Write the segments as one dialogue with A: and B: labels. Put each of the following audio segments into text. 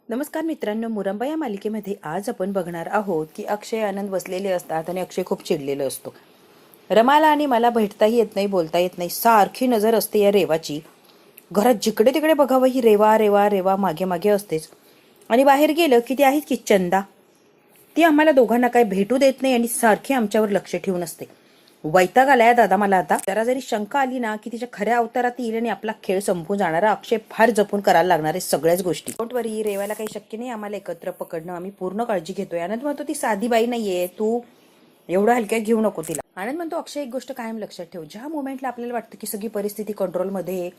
A: नमस्कार मित्रांनो, मुरंबा या मालिकेमध्ये आज आपण बघणार आहोत की अक्षय आनंद बसलेले असतात आणि अक्षय खूप चिडलेला असतो. रमाला आणि मला भेटताही येत नाही, बोलता येत नाही. सारखी नजर असते या रेवाची. घरात जिकडे तिकडे बघावं ही रेवा रेवा रेवा मागे मागे असतेच. आणि बाहेर गेलं की ती आहेत की चंदा. ती आम्हाला दोघांना काही भेटू देत नाही आणि सारखी आमच्यावर लक्ष ठेवून असते. वैताग आलाय दादा मला आता. जरा जरी शंका आली ना की तिच्या खऱ्या अवतारात येईल आणि आपला खेळ संपून जाणारा अक्षय फार जपून करायला लागणार आहे सगळ्याच गोष्टी. डोंट वरी, रेवाला काही शक्य नाही आम्हाला एकत्र पकडणं. आम्ही पूर्ण काळजी घेतोय. आनंद म्हणतो ती साधी बाई नाहीये, तू एवढं हलक्यात घेऊ नको तिला. आनंद म्हणतो अक्षय एक गोष्ट कायम लक्षात ठेव, ज्या मोमेंटला आपल्याला वाटतं की सगळी परिस्थिती कंट्रोलमध्ये आहे,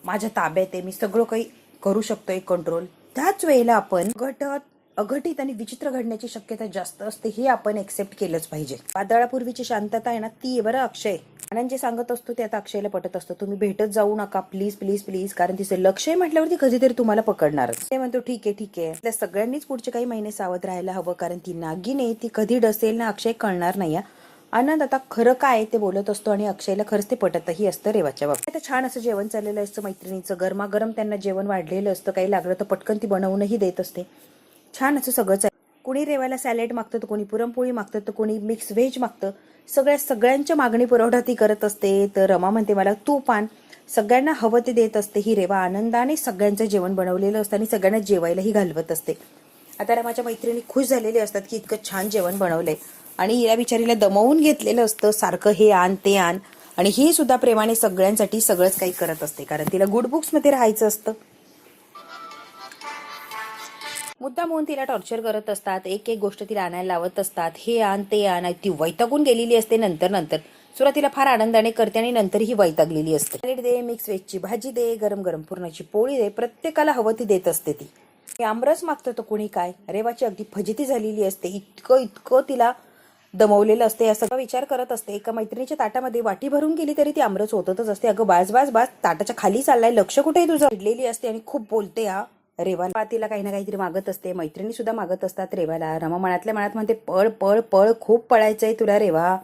A: माझ्या ताब्यात आहे, मी सगळं काही करू शकतोय कंट्रोल, त्याच वेळेला आपण अघटित आणि विचित्र घडण्याची शक्यता जास्त असते. हे आपण एक्सेप्ट केलंच पाहिजे. वादळापूर्वीची शांतता आहे ना, ती आहे बरं अक्षय. आनंद जे सांगत असतो ते आता अक्षयला पटत असतं. तुम्ही भेटत जाऊ नका प्लीज प्लीज प्लीज, कारण तिचे लक्ष आहे म्हटल्यावरती कधीतरी तुम्हाला पकडणारच. ते म्हणतो ठीक आहे ठीक आहे. त्या सगळ्यांनीच पुढचे काही महिने सावध राहायला हवं, कारण ती नागिन आहे, ती कधी डसेल ना अक्षय कळणार नाही. आनंद आता खरं काय ते बोलत असतो आणि अक्षयला खरंच ते पटतही असतं रेवाच्या बाबतीत. आता छान असं जेवण चाललेलं असतं मैत्रिणीचं, गरमागरम त्यांना जेवण वाढलेलं असतं. काही लागलं तर पटकन ती बनवूनही देत असते. छान असं सगळंच आहे. कोणी रेवाला सॅलेड मागतं, तर कोणी पुरणपोळी मागतं, तर कोणी मिक्स व्हेज मागतं. सगळ्यांच्या मागणी पुरवठा ती करत असते. तर रमा म्हणते मला तूप आण. सगळ्यांना हवं ते देत असते ही रेवा. आनंदाने सगळ्यांचं जेवण बनवलेलं असतं आणि सगळ्यांना जेवायलाही घालवत असते. आता रमाच्या मैत्रिणी खुश झालेले असतात की इतकं छान जेवण बनवलंय आणि या बिचारीला दमवून घेतलेलं असतं, सारखं हे आण ते आण. आणि ही सुद्धा प्रेमाने सगळ्यांसाठी सगळंच काही करत असते, कारण तिला गुड बुक्स मध्ये राहायचं असतं. मुद्दाम होऊन तिला टॉर्चर करत असतात, एक एक गोष्ट तिला आणायला लावत असतात, हे आण ते आण. ती वैतागून गेलेली असते. नंतर सुरुवातीला फार आनंदाने करते आणि नंतर ही वैतागलेली असते. सॅलेड दे, मिक्स व्हेजची भाजी दे, गरम गरम पुरणाची पोळी दे, प्रत्येकाला हवं ती देत असते ती. आमरस मागतं तर कोणी काय. रेवाची अगदी फजिती झालेली असते. इतकं इतकं तिला दमवलेलं असते. या सगळा विचार करत असते. एका मैत्रिणीच्या ताटामध्ये वाटी भरून गेली तरी ती आमरस होतच असते. अगं बाज बाज बाज, ताटाच्या खाली चाललाय, लक्ष कुठे आहे तुझं. चिडलेली असते आणि खूप बोलते रेवाला. तिला काही ना काहीतरी मागत असते. मैत्रिणी सुद्धा मागत असतात रेवाला. रमा मनातल्या मनात म्हणते पळ पळ पळ, खूप पळायचंय तुला रेवा.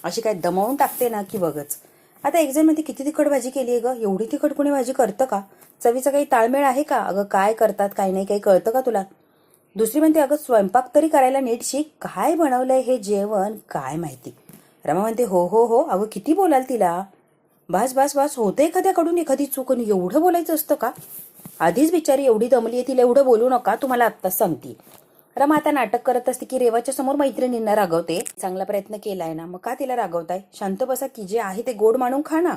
A: अशी काय दमवून टाकते ना की बघच. आता एक जण म्हणते किती तिखट भाजी केली आहे ग, एवढी तिखट कोणी भाजी करतं का, चवीचा काही ताळमेळ आहे का. अगं काय करतात काय नाही काही कळतं का तुला. दुसरी म्हणते अगं स्वयंपाक तरी करायला नीट शिक, काय बनवलंय हे जेवण काय माहिती. रमा म्हणते हो हो हो. अगं किती बोलाल तिला. बास बास बास, होते एखाद्याकडून एखादी चूक आणि एवढं बोलायचं असतं का. आधीच बिचारी एवढी दमली आहे, तिला एवढं बोलू नका, तुम्हाला आत्ताच सांगते. रमा आता नाटक करत असते की रेवाच्या समोर मैत्रिणींना रागवते. चांगला प्रयत्न केलाय ना, मग का तिला रागवताय. शांत बसा की जे आहे ते गोड मानून खा ना.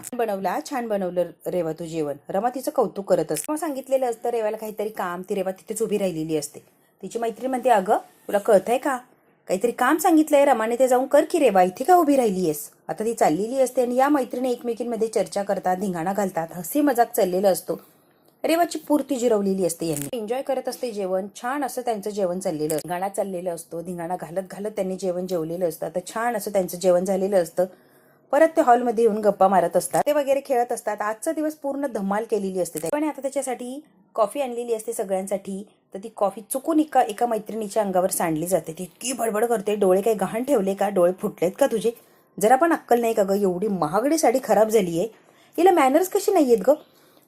A: छान बनवलं रेवा तू जेवण. रमा तिचं कौतुक करत असते. मग सांगितलेलं असतं रेवाला काहीतरी काम, ती रेवा तिथेच उभी राहिलेली असते. तिची मैत्रीण म्हणते अगं तुला कळतंय का, काहीतरी काम सांगितलंय रमाने, ते जाऊन कर की रेवा, इथे का उभी राहिलीयस. आता ती चाललेली असते आणि या मैत्रिणी एकमेकींमध्ये चर्चा करतात, धिंगाणा घालतात, हसी मजाक चाललेला असतो. रेवाची पूर्ती जिरवलेली असते. यांनी एन्जॉय करत असते जेवण. छान असं त्यांचं जेवण चाललेलं, गाणं चाललेलं असतो. धिंगाणा घालत घालत त्यांनी जेवण जेवलेलं असतं. तर छान असं त्यांचं जेवण झालेलं असतं. परत ते हॉलमध्ये येऊन गप्पा मारत असतात, ते वगैरे खेळत असतात. आजचा दिवस पूर्ण धमाल केलेली असते. पण आता त्याच्यासाठी कॉफी आणलेली असते सगळ्यांसाठी. तर ती कॉफी चुकून एका मैत्रिणीच्या अंगावर सांडली जाते. ती इतकी बडबड करते, डोळे काही गहाण ठेवले का, डोळे फुटलेत का तुझे, जरा पण अक्कल नाही का ग, एवढी महागडी साडी खराब झालीये, हिला मॅनर्स कशी नाहीयेत ग.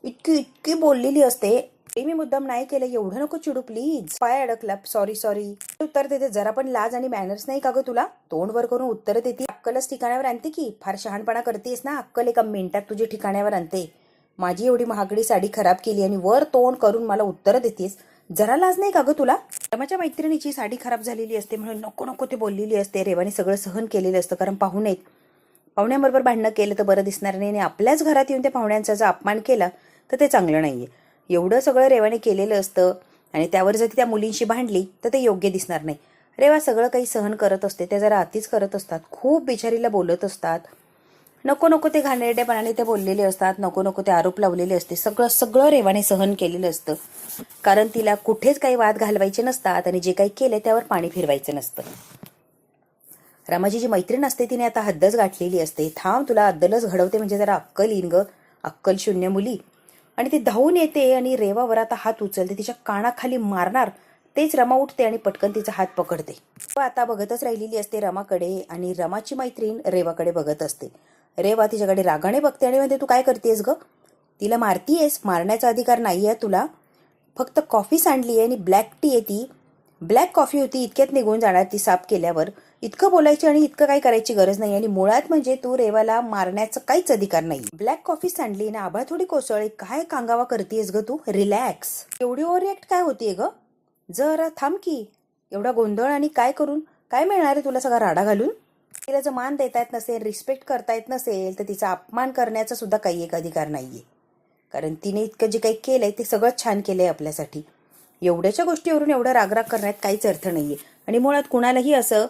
A: इतकी इतकी बोललेली असते. मी मुद्दाम नाही केलं, एवढं नको चिडू प्लीज, पाय अडकला, सॉरी सॉरी. उत्तर देते जरा पण लाज आणि मॅनर्स नाही का ग तुला, तोंड वर करून उत्तर देते. अक्कलच ठिकाणावर आणते की, फार शहाणपणा करतेस ना, अक्कल एका मिनिटात तुझी ठिकाणावर आणते. माझी एवढी महागडी साडी खराब केली आणि वर तोंड करून मला उत्तर देतेस, जरा लाज नाही का ग तुला. रमाच्या मैत्रिणीची साडी खराब झालेली असते म्हणून नको नको ते बोललेली असते. रेवाने सगळं सहन केलेलं असतं, कारण पाहुणे पाहुण्यांबरोबर भांडणं केलं तर बरं दिसणार नाही आणि आपल्याच घरात येऊन त्या पाहुण्यांचा जर अपमान केला तर ते चांगलं नाहीये. एवढं सगळं रेवाने केलेलं असतं आणि त्यावर जर ती त्या मुलींशी भांडली तर ते योग्य दिसणार नाही. रेवा सगळं काही सहन करत असते. त्या जरा अतिच करत असतात, खूप बिचारीला बोलत असतात. नको नको ते घाणेरडेपणाने ते बोललेले असतात, नको नको ते आरोप लावलेले असते. सगळं सगळं रेवाने सहन केलेलं असतं, कारण तिला कुठेच काही वाद घालवायचे नसतात आणि जे काही केले त्यावर पाणी फिरवायचं नसतं. रमाची जी मैत्रीण असते तिने आता हद्दच गाठलेली असते. थांब तुला अद्दलच घडवते, म्हणजे जरा अक्कल येईन ग, अक्कल शून्य मुली. आणि ती धावून येते आणि रेवावर आता हात उचलते, तिच्या कानाखाली मारणार. तेच रमा उठते आणि पटकन तिचा हात पकडते. आता बघतच राहिलेली असते रमाकडे आणि रमाची मैत्रीण रेवाकडे बघत असते. रेवा तिच्याकडे रागाने बघते आणि म्हणते तू काय करतेस ग, तिला मारतीयेस, मारण्याचा अधिकार नाहीये तुला. फक्त कॉफी सांडली आहे आणि ब्लॅक टी आहे ती, ब्लॅक कॉफी होती, इतक्यात निघून जाणार ती साफ केल्यावर. इतकं बोलायची आणि इतकं काही करायची गरज नाही. आणि मुळात म्हणजे तू रेवाला मारण्याचा काहीच अधिकार नाही. ब्लॅक कॉफी सांडली ना, आभाळ थोडी कोसळली, काय कांगावा करतेस ग तू? रिलॅक्स. एवढी ओव्हर रिॲक्ट काय होतीये ग? जरा थांब की. एवढा गोंधळ आणि काय करून काय मिळणार आहे तुला सगळा राडा घालून? तिला जर मान देता येत नसेल, रिस्पेक्ट करता येत नसेल, तर तिचा अपमान करण्याचा सुद्धा काही एक अधिकार नाहीये. कारण तिने इतकं जे काही केलंय ते सगळं छान केलंय आपल्यासाठी. एवढ्याच्या गोष्टीवरून एवढा रागराग करण्यात काहीच अर्थ नाहीये. आणि मुळात कुणालाही असं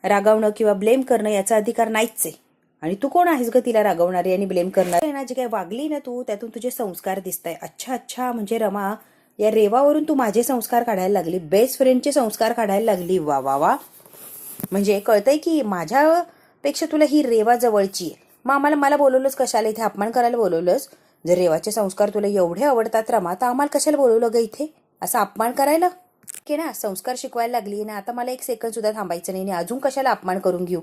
A: रागावणं किंवा ब्लेम करणं याचा अधिकार नाहीच आहे. आणि तू कोण आहेस ग तिला रागवणारी आणि ब्लेम करणारी? ना जे काही वागली ना तू, त्यातून तुझे संस्कार दिसताय. अच्छा अच्छा, म्हणजे रमा, या रेवावरून तू माझे संस्कार काढायला लागली, बेस्ट फ्रेंडचे संस्कार काढायला लागली. वा वा वा. म्हणजे कळतंय की माझ्यापेक्षा तुला ही रेवा जवळची आहे. मग मला बोलवलंच कशाला इथे? अपमान करायला बोलवलंस? जर रेवाचे संस्कार तुला एवढे आवडतात रमा, तर आम्हाला कशाला बोलवलं ग इथे असा अपमान करायला? की ना, संस्कार शिकवायला लागली ना, आता मला एक सेकंद सुद्धा थांबायचं नाही. अजून कशाला अपमान करून घेऊ?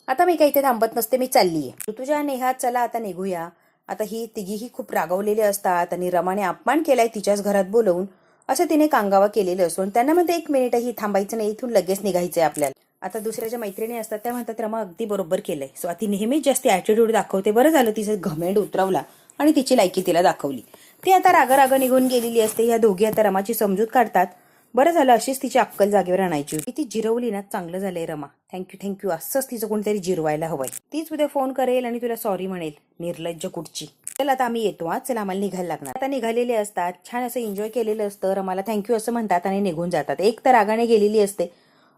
A: आता मी काही इथे थांबत नसते, मी चाललीये. तू तुझ्या नेहात चला आता निघूया. आता ही तिघीही खूप रागवलेले असतात आणि रमाने अपमान केलाय तिच्याच घरात बोलवून, असं तिने कांगावा केलेलं असून त्यांना म्हणते 1 मिनिटही थांबायचं नाही, इथून लगेच निघायचंय आपल्याला. आता दुसऱ्या ज्या मैत्रिणी असतात त्या म्हणतात रमा अगदी बरोबर केलंय. स्वाती नेहमीच जास्त ऍटिट्यूड दाखवते, बरं झालं तिचं घमेंड उतरवला आणि तिची लायकी तिला दाखवली. ती आता राग निघून गेलेली असते. या दोघी आता रमाची समजूत काढतात. बरं झालं, अशीच तिची अक्कल जागेवर आणायची होती. ती जिरवली ना, चांगलं झालंय रमा. थँक्यू. असंच तिचं कोणतरी जिरवायला हवंय. तीच उद्या फोन करेल आणि तुला सॉरी म्हणेल, निर्लज्ज कुठची. चल आता आम्ही येतो. चल आम्हाला निघायला लागणार. आता निघालेले असतात, छान असं एन्जॉय केलेलं असतं. रमाला थँक्यू असं म्हणतात आणि निघून जातात. एक तर रागाने गेलेली असते,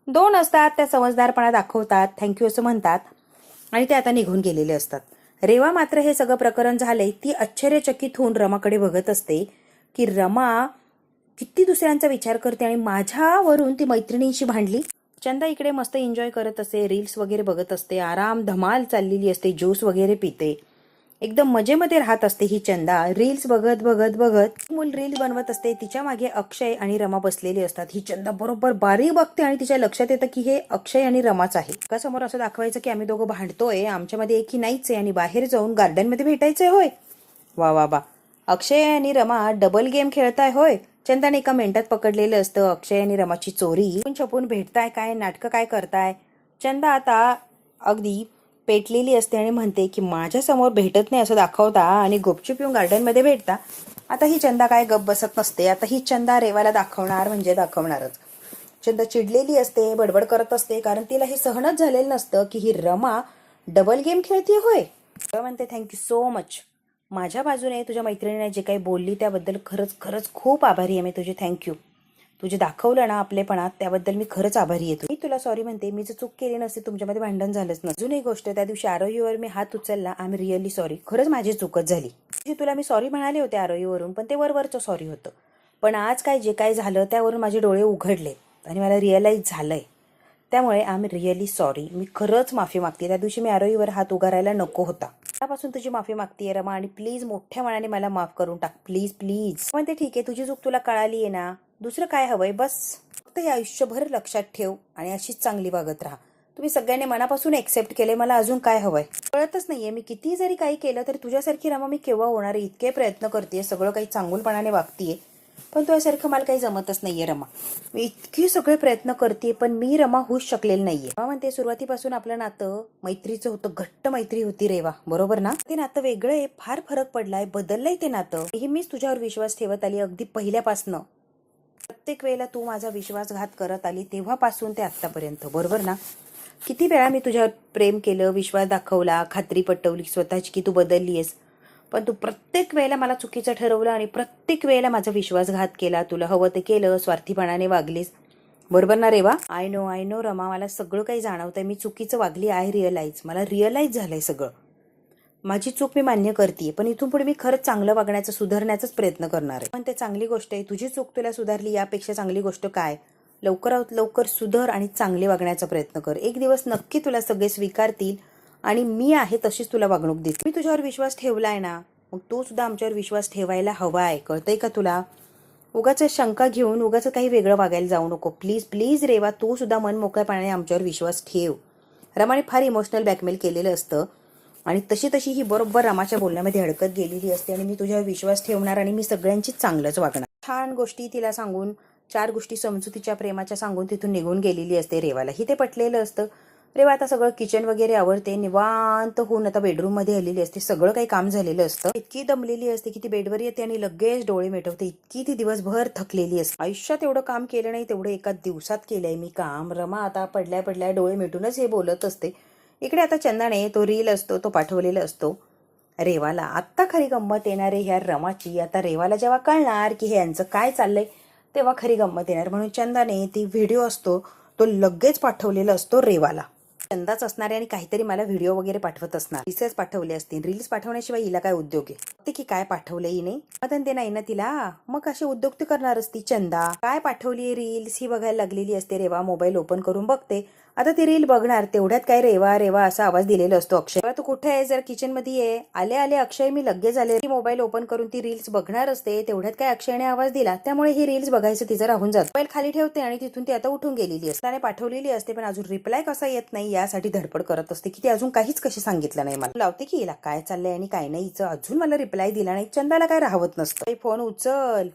A: 2 असतात त्या समजदारपणा दाखवतात, थँक्यू असं म्हणतात आणि ते आता निघून गेलेले असतात. रेवा मात्र हे सगळं प्रकरण झालंय ती आश्चर्यचकित होऊन रमाकडे बघत असते की रमा किती दुसऱ्यांचा विचार करते आणि माझ्यावरून ती मैत्रिणींशी भांडली. चंदा इकडे मस्त एन्जॉय करत असते, रील्स वगैरे बघत असते, आराम धमाल चाललेली असते, ज्यूस वगैरे पिते, एकदम मजेमध्ये राहत असते ही चंदा. रील्स बघत बघत बघत मूल रील बनवत असते. तिच्या मागे अक्षय आणि रमा बसलेली असतात. ही चंदा बरोबर बारीक बघते आणि तिच्या लक्षात येतं की हे अक्षय आणि रमाच आहे. का समोर असं दाखवायचं की आम्ही दोघं भांडतोय, आमच्यामध्ये एकही नाहीच आहे आणि बाहेर जाऊन गार्डन मध्ये भेटायचंय होय. वा वा वा. अक्षय आणि रमा डबल गेम खेळताय होय. चंदाने एका मिनिटात पकडलेलं असतं अक्षय आणि रमाची चोरी. छपून भेटताय काय, नाटकं काय करताय? चंदा आता अगदी पेटलेली असते आणि म्हणते की माझ्या समोर भेटत नाही असं दाखवता आणि गुपचूप येऊन गार्डन मध्ये भेटता. आता ही चंदा काय गप बसत नसते. आता ही चंदा रेवाला दाखवणार म्हणजे दाखवणारच. चंदा चिडलेली असते, बडबड करत असते, कारण तिला हे सहनच झालेलं नसतं की ही रमा डबल गेम खेळते होय. म्हणते थँक्यू सो मच. माझ्या बाजूने तुझ्या मैत्रिणीने जे काही बोलली त्याबद्दल खरंच खूप आभारी आहे मी तुझे. थँक्यू. तुझे दाखवलं ना आपलेपणात, त्याबद्दल मी खरंच आभारी आहे. मी तुला सॉरी म्हणते. मी जर चूक केली नसते, तुमच्यामध्ये भांडण झालंच नसतं. अजून एक गोष्ट, त्या दिवशी आरोहीवर मी हात उचलला, आय एम रिअली सॉरी. खरंच माझी चूकच झाली. तुला मी सॉरी म्हणाले होते आरोहीवरून, पण ते वरवरचं सॉरी होतं. पण आज काय जे काय झालं त्यावरून माझे डोळे उघडले आणि मला रिअलाइज झालंय. त्यामुळे आय एम रिअली सॉरी. मी खरंच माफी मागते. त्या दिवशी मी आरोहीवर हात उगारायला नको होता. त्यापासून तुझी माफी मागतेय रमा आणि प्लीज मोठ्या मनाने मला माफ करून टाक. प्लीज. म्हणते ठीक आहे, तुझी चूक तुला कळाली आहे ना, दुसरं काय हवंय? बस फक्त हे आयुष्यभर लक्षात ठेव आणि अशीच चांगली वागत राहा. तुम्ही सगळ्यांनी मनापासून एक्सेप्ट केले, मला अजून काय हवंय कळतच नाहीये. मी किती जरी काही केलं तरी तुझ्यासारखी रमा मी केव्हा होणार आहे? इतके प्रयत्न करते, सगळं काही चांगुलपणाने वागतीये, पण तुझ्यासारखं मला काही जमतच नाहीये रमा. मी इतके सगळे प्रयत्न करते पण मी रमा होऊच शकलेली नाहीये. रमा म्हणते सुरुवातीपासून आपलं नातं मैत्रीचं होतं, घट्ट मैत्री होती रेवा, बरोबर ना? ते नातं वेगळं आहे, फार फरक पडलाय, बदललंय ते नातं. हे मीच तुझ्यावर विश्वास ठेवत आली अगदी पहिल्यापासनं. प्रत्येक वेळेला तू माझा विश्वासघात करत आली तेव्हापासून ते आतापर्यंत, बरोबर ना? किती वेळा मी तुझ्यावर प्रेम केलं, विश्वास दाखवला, खात्री पटवली स्वतःची की तू बदललीयस, पण तू प्रत्येक वेळेला मला चुकीचं ठरवलं आणि प्रत्येक वेळेला माझा विश्वासघात केला. तुला हवं ते केलं, स्वार्थीपणाने वागलीस, बरोबर ना रेवा? आय नो रमा, मला सगळं काही जाणवतंय. मी चुकीचं वागली, आय रिअलाइज. मला रिअलाइज झालंय सगळं. माझी चूक मी मान्य करते, पण इथून पुढे मी खरंच चांगलं वागण्याचा, सुधारण्याचाच प्रयत्न करणार आहे. पण ते चांगली गोष्ट आहे. तुझी चूक तुला सुधारली, यापेक्षा चांगली गोष्ट काय? लवकरात लवकर सुधार आणि चांगले वागण्याचा प्रयत्न कर. एक दिवस नक्की तुला सगळे स्वीकारतील आणि मी आहे तशीच तुला वागणूक देते. मी तुझ्यावर विश्वास ठेवलाय ना, मग तो सुद्धा आमच्यावर विश्वास ठेवायला हवा आहे. कळतंय का तुला? उगाच शंका घेऊन उगाच काही वेगळं वागायला जाऊ नको. प्लीज रेवा, तू सुद्धा मन मोकळेपणाने आमच्यावर विश्वास ठेव. रमाने फार इमोशनल ब्लॅकमेल केलेलं असतं आणि तशी ही बरोबर रमाच्या बोलण्यामध्ये अडकत गेलेली असते आणि मी तुझ्यावर विश्वास ठेवणार आणि मी सगळ्यांचीच चांगलंच वागणार. छान गोष्टी तिला सांगून, 4 गोष्टी समजुतीच्या प्रेमाच्या सांगून तिथून निघून गेलेली असते. रेवालाही ते पटलेलं असतं. रेवा आता सगळं किचन वगैरे आवरते, निवांत होऊन आता बेडरूममध्ये आलेली असते. सगळं काही काम झालेलं असतं. इतकी दमलेली असते की ती बेडवर येते आणि लगेच डोळे मिटवते. इतकी ती दिवसभर थकलेली असते. आयुष्यात एवढं काम केलं नाही तेवढं एका दिवसात केलंय मी काम. रमा आता पडल्या पडल्या डोळे मिटूनच हे बोलत असते. इकडे आता चंदाने तो रील असतो तो पाठवलेला असतो रेवाला. आत्ता खरी गंमत येणार आहे ह्या रमाची. आता रेवाला जेव्हा कळणार की हे यांचं काय चाललंय तेव्हा खरी गंमत येणार. म्हणून चंदाने ती व्हिडिओ असतो तो लगेच पाठवलेला असतो रेवाला. चंदाच असणार आहे आणि काहीतरी मला व्हिडिओ वगैरे पाठवत असणार. रील्स पाठवले असतील. रील्स पाठवण्याशिवाय हिला काय उद्योग आहे? ते की काय पाठवलंही नाही. मग ते नाही ना तिला. मग असे उद्योग ती करणार असती. चंदा काय पाठवली रील्स ही बघायला लागलेली असते. रेवा मोबाईल ओपन करून बघते. आता ती रील बघणार तेवढ्यात काय रेवा रेवा असा आवाज दिलेला असतो. अक्षय तू कुठे आहे? जर किचन मध्ये ये. आले आले अक्षय मी लगेच आले. ती मोबाईल ओपन करून ती रील्स बघणार असते. तेवढ्यात काय अक्षयने आवाज दिला. त्यामुळे ही रील्स बघायचं तिचं राहून जातं. मोबाईल खाली ठेवते आणि तिथून ती आता उठून गेलेली असते. त्याने पाठवलेली असते पण अजून रिप्लाय कसा येत नाही यासाठी धडपड करत असते की ती अजून काहीच कशी सांगितलं नाही. मला लावते की हिला काय चाललंय आणि काय नाही. हिचं अजून मला रिप्लाय दिला नाही. चंदाला काय राहत नसतं. फोन उचल.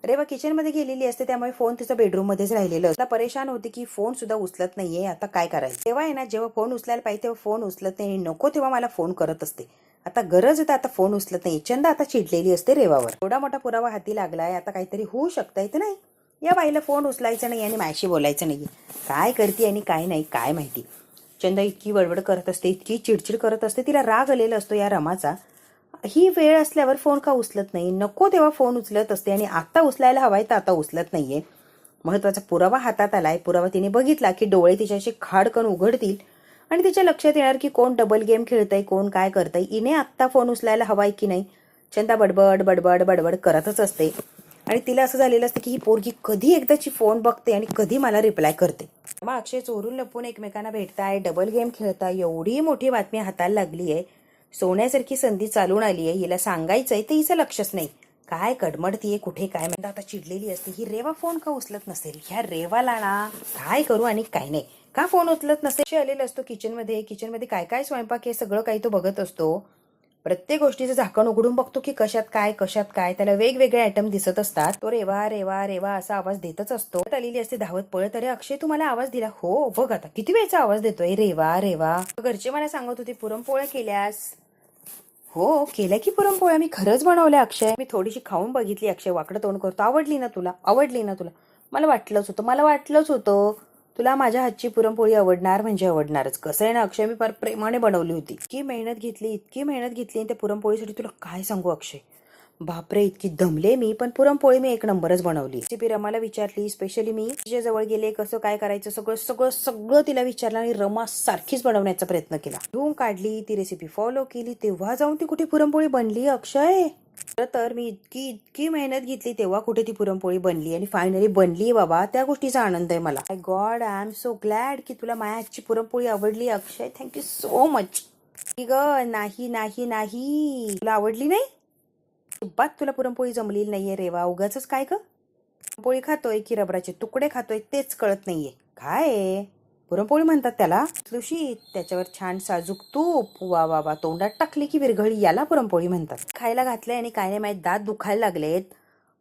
A: रेवा किचन मध्ये गेलेली असते त्यामुळे फोन तिचा बेडरूम मध्येच राहिलेलं असतं. परेशान होती की फोन सुद्धा उचलत नाहीये. आता काय करायचं? तेव्हा आहे ना जेव्हा फोन उचलायला पाहिजे तेव्हा फोन उचलत नाही. नको तेव्हा मला फोन करत असते. आता गरज आहे आता फोन उचलत नाही. चंदा आता चिडलेली असते रेवावर. एवढा मोठा पुरावा हाती लागलाय. आता काहीतरी होऊ शकतंय तर नाही. या बाईला फोन उचलायचं नाही आणि माझ्याशी बोलायचं नाही. काय करते आणि काय नाही काय माहिती. चंदा इतकी बडबड करत असते, इतकी चिडचिड करत असते. तिला राग आलेला असतो या रमाचा. ही वेळ असल्यावर फोन का उचलत नाही? नको तेव्हा फोन उचलत असते आणि आता उचलायला हवाय तर आता उचलत नाहीये. महत्वाचा पुरावा हातात आलाय. पुरावा तिने बघितला की डोळे तिच्याशी खाडकन उघडतील आणि तिच्या लक्षात येणार की कोण डबल गेम खेळतंय, कोण काय करतंय. इने आत्ता फोन उचलायला हवाय की नाही. चंदा बडबड बडबड बडबड करतच असते आणि तिला असं झालेलं असतं की ही पोरगी कधी एकदाची फोन बघते आणि कधी मला रिप्लाय करते. मग अक्षय चोरून लपून एकमेकांना भेटताय, डबल गेम खेळताय. एवढी मोठी बातमी हाताला लागली आहे. सोन्यासारखी संधी चालून आली आहे. हिला सांगायचंय तर हिचं लक्षच नाही. काय कडमडतीये कुठे काय म्हणता. आता चिडलेली असते. ही रेवा फोन का उचलत नसेल? ह्या रेवाला ना काय करू आणि काय नाही. का फोन उचलत नसेल? आलेला असतो किचनमध्ये. किचनमध्ये काय काय स्वयंपाक हे सगळं काही तो बघत असतो. प्रत्येक गोष्टीचं झाकण उघडून बघतो की कशात काय. त्याला वेगवेगळे आयटम दिसत असतात. तो रेवा रेवा रेवा असा आवाज देतच असतो. आलेली असते धावत पळत. अरे अक्षय तू मला आवाज दिला. हो बघ आता किती वेळचा आवाज देतोय रेवा रेवा. घरचे मला सांगत होते पुरणपोळ्या केल्यास. हो केल्या की पुरणपोळ्या मी खरंच बनवल्या अक्षय. मी थोडीशी खाऊन बघितली. अक्षय वाकडं तोंड करतो. आवडली ना तुला? मला वाटलंच होतं तुला माझ्या हातची पुरणपोळी आवडणार म्हणजे आवडणारच. कसं आहे ना अक्षय मी फार प्रेमाने बनवली होती. इतकी मेहनत घेतली आणि त्या पुरणपोळीसाठी तुला काय सांगू अक्षय. बापरे इतकी दमले मी. पण पुरणपोळी मी एक नंबरच बनवली. रेसिपी रमाला विचारली. स्पेशली मी तिच्या जवळ गेले. कसं काय करायचं सगळं तिला विचारलं आणि रमा सारखीच बनवण्याचा प्रयत्न केला. धुवून काढली. ती रेसिपी फॉलो केली. तेव्हा जाऊन ती कुठे पुरणपोळी बनली अक्षय. तर मी इतकी मेहनत घेतली तेव्हा कुठे ती पुरणपोळी बनली आणि फायनली बनली बाबा. त्या गोष्टीचा आनंद आहे मला. My god I am so glad की तुला माझ्या हातची पुरणपोळी आवडली अक्षय. Thank you so much. नाही तुला आवडली नाही. अजिबात तुला पुरणपोळी जमलेली नाहीये रेवा. उगाच काय ग. पुरणपोळी खातोय की रबराचे तुकडे खातोय तेच कळत नाहीये. काय पुरणपोळी म्हणतात त्याला. लुशी त्याच्यावर छान साजूक तूप. वा वा वा. तोंडात टाकली की विरघळी याला पुरणपोळी म्हणतात. खायला घातलंय आणि काय नाही माहित दात दुखायला लागलेत.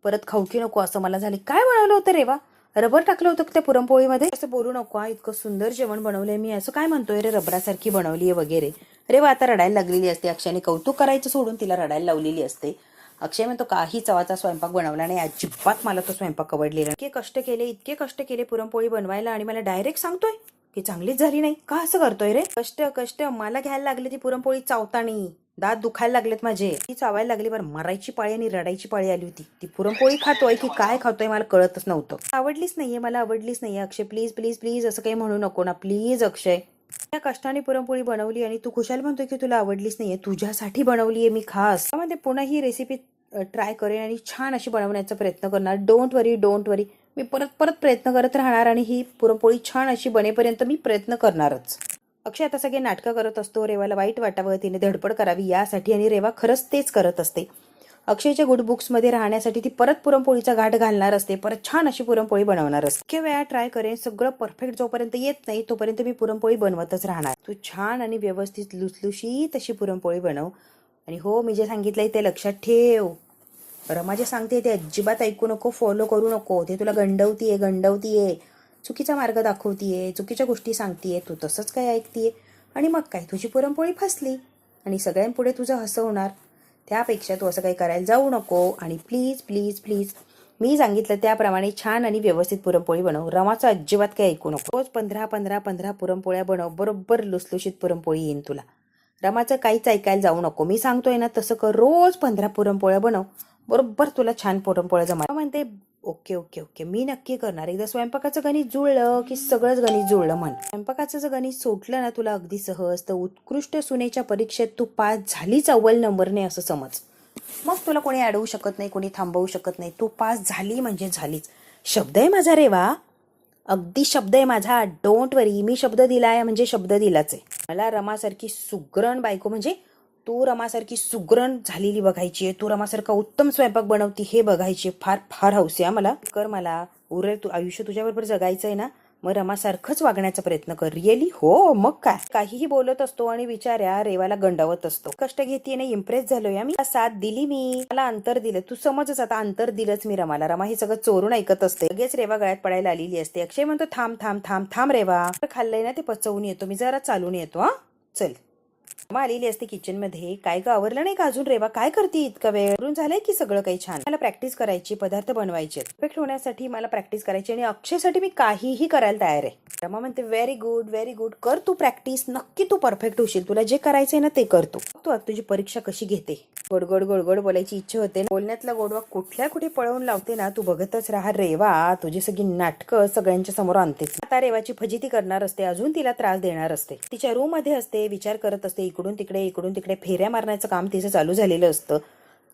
A: परत खाऊ की नको असं मला झाले. काय बनवलं होतं रेवा? रबर टाकलं होतं त्या पुरणपोळीमध्ये. असं बोलू नको. इतकं सुंदर जेवण बनवलंय मी. असं काय म्हणतोय रे रबरासारखी बनवलीये वगैरे. रेवा आता रडायला लागलेली असते. अक्षयने कौतुक करायचं सोडून तिला रडायला लावलेली असते. अक्षय म्हणतो काही चवाचा स्वयंपाक बनवला नाही. अजिबात मला तो स्वयंपाक आवडलेला. इतके कष्ट केले पुरणपोळी बनवायला आणि मला डायरेक्ट सांगतोय की चांगलीच झाली नाही. का असं करतोय रे? कष्ट मला घ्यायला लागले ती पुरणपोळी चावतानी. दात दुखायला लागलेत माझे. ती चावायला लागली. बरं मरायची पाळी आणि रडायची पाळी आली होती. ती पुरणपोळी खातोय की काय खातोय मला कळतच नव्हतं. आवडलीच नाहीये अक्षय. प्लीज असं काही म्हणू नको ना प्लीज अक्षय. त्या कष्टाने पुरणपोळी बनवली आणि तू खुशाल म्हणतोय की तुला आवडलीच नाहीये. तुझ्यासाठी बनवलीये मी खास. त्यामध्ये पुन्हा ही रेसिपी ट्राय करेन आणि छान अशी बनवण्याचा प्रयत्न करणार. डोंट वरी. मी परत प्रयत्न करत राहणार आणि ही पुरणपोळी छान अशी बनेपर्यंत मी प्रयत्न करणारच. अक्षय आता सगळे नाटकं करत असतो. रेवाला वाईट वाटावं, तिने धडपड करावी यासाठी आणि रेवा खरंच तेच करत असते. अक्षयच्या गुड बुक्समध्ये राहण्यासाठी ती परत पुरणपोळीचा घाट घालणार असते. परत छान अशी पुरणपोळी बनवणार असते. इतक्या वेळा ट्राय करेन. सगळं परफेक्ट जोपर्यंत येत नाही तोपर्यंत मी पुरणपोळी बनवतच राहणार. तू छान आणि व्यवस्थित लुसलुशीत अशी पुरणपोळी बनव आणि हो मी जे सांगितलंय ते लक्षात ठेव. रमा जे सांगते ते अजिबात ऐकू नको, फॉलो करू नको. ते तुला गंडवतीये, चुकीचा मार्ग दाखवतीये, चुकीच्या गोष्टी सांगतीये. तू तसंच काय ऐकतीये आणि मग काय तुझी पुरणपोळी फसली आणि सगळ्यांपुढे तुझं हसं होणार. त्यापेक्षा तू असं काही करायला जाऊ नको आणि प्लीज प्लीज प्लीज मी सांगितलं त्याप्रमाणे छान आणि व्यवस्थित पुरणपोळी बनव. रमाचं अजिबात काही ऐकू नको. रोज 15 पुरणपोळ्या बनव, बरोबर लुसलुशीत पुरणपोळी येईन तुला. रमाचं काहीच ऐकायला जाऊ नको. मी सांगतोय ना तसं कर. रोज 15 पुरणपोळ्या बनव, बरोबर तुला छान पुरणपोळ्या जमा. म्हणते ओके ओके ओके मी नक्की करणार. एकदा स्वयंपाकाचं गणित जुळलं की सगळंच गणित जुळलं म्हण. स्वयंपाकाचं जर गणित सुटलं ना तुला अगदी सहज, तर उत्कृष्ट सुनेच्या परीक्षेत तू पास झालीच अव्वल नंबरने असं समज. मग तुला कोणी अडवू शकत नाही, कोणी थांबवू शकत नाही. तू पास झाली म्हणजे झालीच. शब्द आहे माझा रेवा, अगदी शब्द आहे माझा. डोंट वरी. मी शब्द दिलाय म्हणजे शब्द दिलाच आहे. मला रमासारखी सुगरण बायको म्हणजे तू रमासारखी सुगरण झालेली बघायची आहे. तू रमासारखा उत्तम स्वयंपाक बनवती हे बघायची. फार फार हौस आहे मला. कर मला उरेल. तू आयुष्य तुझ्याबरोबर जगायचं आहे ना, मग रमासारखंच वागण्याचा प्रयत्न कर. रिअली हो. मग काय काहीही बोलत असतो आणि विचार्या रेवाला गंडावत असतो. कष्ट घेते नाही. इम्प्रेस झालोय मी. साथ दिली मी. मला अंतर दिलं. तू समजच आता अंतर दिलंच मी रमाला. रमा हे सगळं चोरून ऐकत असते. लगेच रेवा गळ्यात पडायला आलेली असते. अक्षय म्हणतो थांब थांब थांब थांब रेवा, खाल्लंय ना ते पचवून येतो मी, जरा चालून येतो. हा चल. रमा आलेली असते किचन मध्ये. काय ग आवरलं नाही का अजून रेवा? काय करते इतका वेळ? करून झालंय की सगळं काही छान? मला प्रॅक्टिस करायची, पदार्थ बनवायचे, परफेक्ट होण्यासाठी मला प्रॅक्टिस करायची आणि अक्षयसाठी मी काहीही करायला तयार आहे. रमा म्हणते व्हेरी गुड कर तू प्रॅक्टिस. नक्की तू परफेक्ट होशील. तुला जे करायचंय ना ते कर तू आता तुझी परीक्षा कशी घेते. गोड बोलायची इच्छा होते. बोलण्यातला गोडवा कुठे पळवून लावते ना. तू बघतच राहा रेवा. तुझी सगळी नाटकं सगळ्यांच्या समोर आणतेस. आता रेवाची फजिती करणार असते, अजून तिला त्रास देणार असते. तिच्या रूम मध्ये असते, विचार करत असते. इकडून तिकडे फेऱ्या मारण्याचं काम तिचं चालू झालेलं असतं.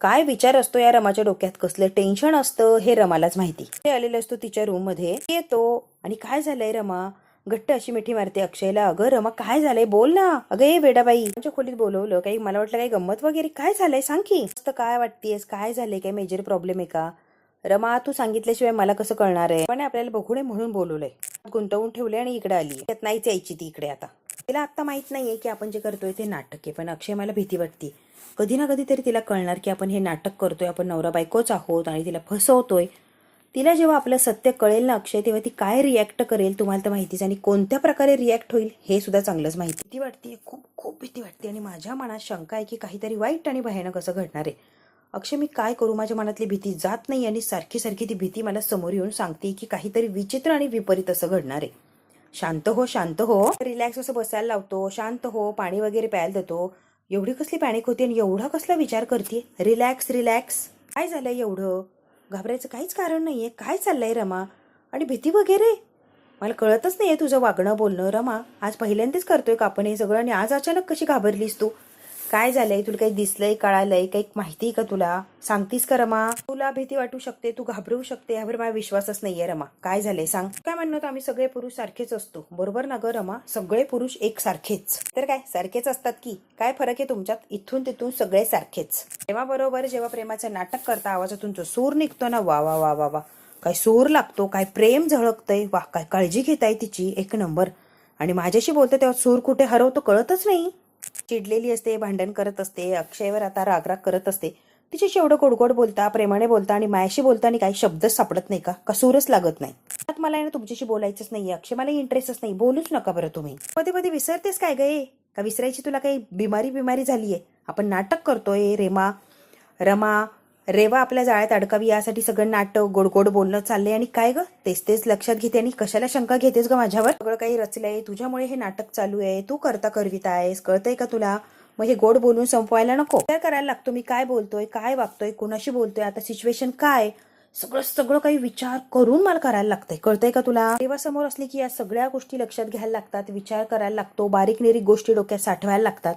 A: काय विचार असतो या रमाच्या डोक्यात, कसलं टेन्शन असतं हे रमालाच माहिती. ते आलेलं असतो तिच्या रूम मध्ये. येतो आणि काय झालंय रमा? घट्ट अशी मिठी मारते अक्षयला. अगं रमा काय झालंय बोल ना. अगं ये वेडाबाई. आमच्या खोलीत बोलवलं काही, मला वाटलं काही गंमत वगैरे. काय झालंय सांग की. काय वाटतेस? काय झालंय? काय मेजर प्रॉब्लेम आहे का? रमा तू सांगितल्याशिवाय मला कसं कळणार आहे? पण आपल्याला बघू नये म्हणून बोलवलंय. गुंतवून ठेवले आणि इकडे आली. त्यात नाहीच यायची ती इकडे. आता तिला आता माहित नाहीये की आपण जे करतोय ते नाटक आहे. पण अक्षय मला भीती वाटते. कधी ना कधी तरी तिला कळणार की आपण हे नाटक करतोय, आपण नवरा बायकोच आहोत आणि तिला फसवतोय. तिला जेव्हा आपलं सत्य कळेल ना अक्षय, तेव्हा ती काय रिॲक्ट करेल तुम्हाला तर माहितीच, आणि कोणत्या प्रकारे रिॲक्ट होईल हे सुद्धा चांगलंच माहिती. भीती वाटते, खूप भीती वाटते. आणि माझ्या मनात शंका आहे की काहीतरी वाईट आणि भयानक असं घडणार आहे. अक्षय मी काय करू? माझ्या मनातली भीती जात नाही आणि सारखी ती भीती मला समोर येऊन सांगते की काहीतरी विचित्र आणि विपरीत असं घडणार आहे. शांत हो. रिलॅक्स असं बसायला लावतो. शांत हो. पाणी वगैरे प्यायला देतो. एवढी कसली पॅनिक होती आणि एवढा कसला विचार करते? रिलॅक्स. काय झालंय एवढं? घाबरायचं काहीच कारण नाहीये. काय चाललंय रमा? आणि भीती वगैरे? मला कळतच नाहीये तुझं वागणं बोलणं रमा. आज पहिल्यांदाच करतोय का आपण हे सगळं आणि आज अचानक कशी घाबरलीस तू? काय झालंय? तुला काही दिसलंय, कळालंय, काही माहिती का तुला? सांगतीस का रमा? तुला भीती वाटू शकते, तू घाबरू शकते, यावर माझा विश्वासच नाहीये रमा. काय झालंय सांग. काय म्हणणं आम्ही सगळे पुरुष सारखेच असतो, बरोबर ना ग रमा? सगळे पुरुष एक सारखेच तर काय सारखेच असतात की काय फरक आहे तुमच्यात? इथून तिथून सगळे सारखेच. प्रेमाबरोबर जेव्हा प्रेमाचं नाटक करता आवाजातून जो सूर निघतो ना, वा वा वा वा वा, काय सूर लागतो, काय प्रेम झळकतंय, वा काय काळजी घेताय तिची, एक नंबर. आणि माझ्याशी बोलते तेव्हा सूर कुठे हरवतो कळतच नाही. चिडलेली असते, भांडण करत असते, अक्षयवर आता रागराग करत असते. तिच्याशी एवढं गोडगोड बोलता, प्रेमाने बोलता आणि मायाशी बोलताना काही शब्दच सापडत नाही का? कसूरच लागत नाही. आता मला ना तुमच्याशी बोलायचंच नाहीये अक्षय, मला इंटरेस्टच नाही. बोलूच नका बरं तुम्ही. मध्ये विसरतेस काय गे? का विसरायची तुला काही बिमारी झालीये? आपण नाटक करतोय रमा रेवा आपल्या जाळ्यात अडकावी यासाठी सगळं नाटक, गोडगोड बोलणं चाललंय. आणि काय ग तेच लक्षात घेते आणि कशाला शंका घेतेस ग माझ्यावर? सगळं काही रचलंय तुझ्यामुळे, हे नाटक चालू आहे, तू करविता आहेस, कळतंय का तुला? मग हे गोड बोलून संपवायला नको. विचार करायला लागतो मी काय बोलतोय, काय वागतोय, कोणाशी बोलतोय, आता सिच्युएशन काय, सगळं काही विचार करून मला करायला लागतंय. कळतंय का तुला? रेवा समोर असली की या सगळ्या गोष्टी लक्षात घ्यायला लागतात, विचार करायला लागतो, बारीक निरीक गोष्टी डोक्यात साठवायला लागतात.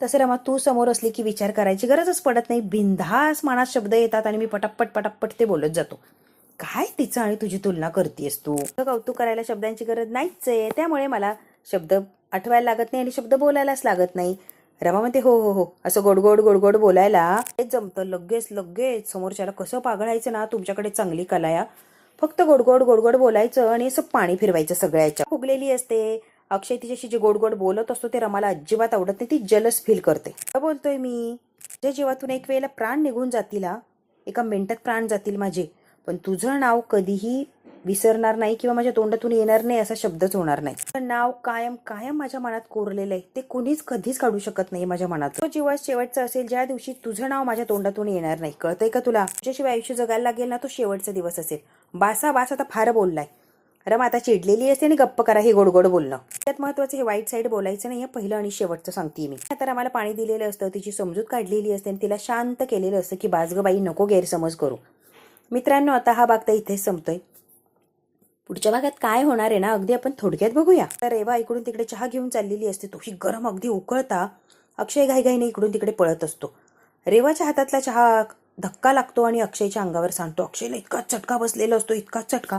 A: तसं रमा तू समोर असली की विचार करायची गरजच पडत नाही. बिनधास मनात शब्द येतात आणि मी पटापट ते बोलत जातो. काय तिचं आणि तुझी तुलना करतेस तू? कौतुक करायला शब्दांची गरज नाहीच आहे, त्यामुळे मला शब्द आठवायला लागत नाही आणि शब्द बोलायलाच लागत नाही. रमा म्हणते हो असं गोडगोड बोलायला हेच जमतं. लगेच समोरच्याला कसं पागळायचं ना, तुमच्याकडे चांगली कला या. फक्त गोडगोड बोलायचं आणि असं पाणी फिरवायचं सगळ्याच्या. फुगलेली असते. अक्षय तिच्याशी जे गोडगोड बोलत असतो ते रमाला अजिबात आवडत नाही. ती जलस फील करते. काय बोलतोय मी? जे जीवातून एक वेळेला प्राण निघून जातील एका मिनिटात प्राण जातील माझे, पण तुझं नाव कधीही विसरणार नाही किंवा माझ्या तोंडातून येणार नाही असा शब्दच होणार नाही. तुझं नाव कायम कायम माझ्या मनात कोरलेलं आहे, ते कुणीच कधीच काढू शकत नाही माझ्या मनात. तो जेव्हा शेवटचा असेल, ज्या दिवशी तुझं नाव माझ्या तोंडातून येणार नाही. कळतंय का तुला? तुझ्याशिवाय आयुष्य जगायला लागेल ना, तो शेवटचा दिवस असेल. बास आता फार बोललाय. रमा आता चिडलेली असते आणि गप्प करा हे गोड गोड बोलणं. त्यात महत्वाचं हे वाईट साईड बोलायचं नाही. पहिलं आणि शेवटचं सांगते मी. आता रमाला पाणी दिलेलं असतं, तिची समजूत काढलेली असते आणि तिला शांत केलेलं असतं की बाजगं बाई नको गैरसमज करू. मित्रांनो, आता हा भाग तर इथेच संपतोय. पुढच्या भागात काय होणार आहे ना, अगदी आपण थोडक्यात बघूया. तर रेवा इकडून तिकडे चहा घेऊन चाललेली असते. तोही गरम अगदी उकळता अक्षय घाईघाईने इकडून तिकडे पळत असतो. रेवाच्या हातातला चहा धक्का लागतो आणि अक्षयच्या अंगावर सांडतो. अक्षयला इतका चटका बसलेला असतो, इतका चटका,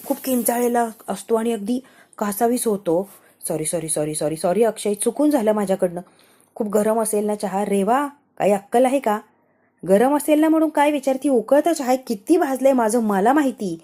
A: खूप किंचाळलेला असतो आणि अगदी कासावीस होतो. Sorry sorry sorry sorry sorry Akshay, चुकून झालं माझ्याकडनं. खूप गरम असेल ना चहा? रेवा, काही अक्कल आहे का? गरम असेल ना म्हणून काय विचारती? उकळता चहा किती भाजलंय माझं मला माहिती.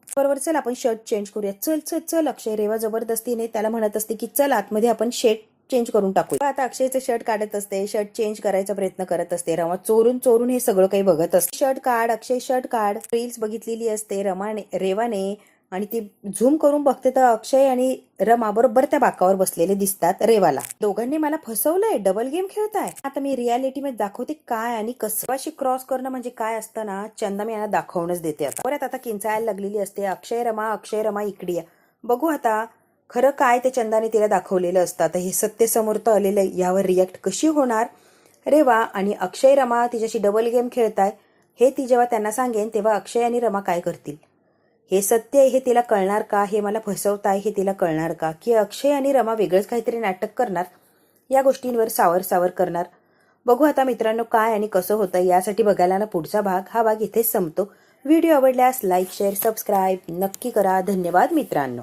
A: बरोबर, चल आपण शर्ट चेंज करूया. चल चल चल. अक्षय रेवा जबरदस्तीने त्याला म्हणत असते की चल आतमध्ये आपण शर्ट चेंज करून टाकूया. आता अक्षयचं शर्ट काढत असते, शर्ट चेंज करायचा प्रयत्न करत असते. रमा चोरून चोरून हे सगळं काही बघत असते. शर्ट काढ अक्षय, शर्ट काढ. रील्स बघितलेली असते रेवाने आणि ती झूम करून बघते तर अक्षय आणि रमा बरोबर त्या बाकावर बसलेले दिसतात रेवाला. दोघांनी मला फसवलंय, डबल गेम खेळताय. आता मी रियालिटी मध्ये दाखवते काय आणि कसं. अशी क्रॉस करणं म्हणजे काय असतं ना, चंदा मी यांना दाखवूनच देते. आता परत आता किंचाळायला लागलेली असते. अक्षय रमा इकडे या. बघू आता खरं काय ते चंदाने तिला दाखवलेलं असतं. आता हे सत्य समोर तर आलेलं आहे, यावर रिॲक्ट कशी होणार रेवा आणि अक्षय रमा तिच्याशी डबल गेम खेळताय हे ती जेव्हा त्यांना सांगेन तेव्हा अक्षय आणि रमा काय करतील? हे सत्य आहे हे तिला कळणार का? हे मला फसवताय हे तिला कळणार का? की अक्षय आणि रमा वेगळंच काहीतरी नाटक करणार, या गोष्टींवर सावर करणार? बघू आता मित्रांनो काय आणि कसं होतं. यासाठी बघायला ना पुढचा भाग. हा भाग इथेच संपतो. व्हिडिओ आवडल्यास लाईक शेअर सबस्क्राईब नक्की करा. धन्यवाद मित्रांनो.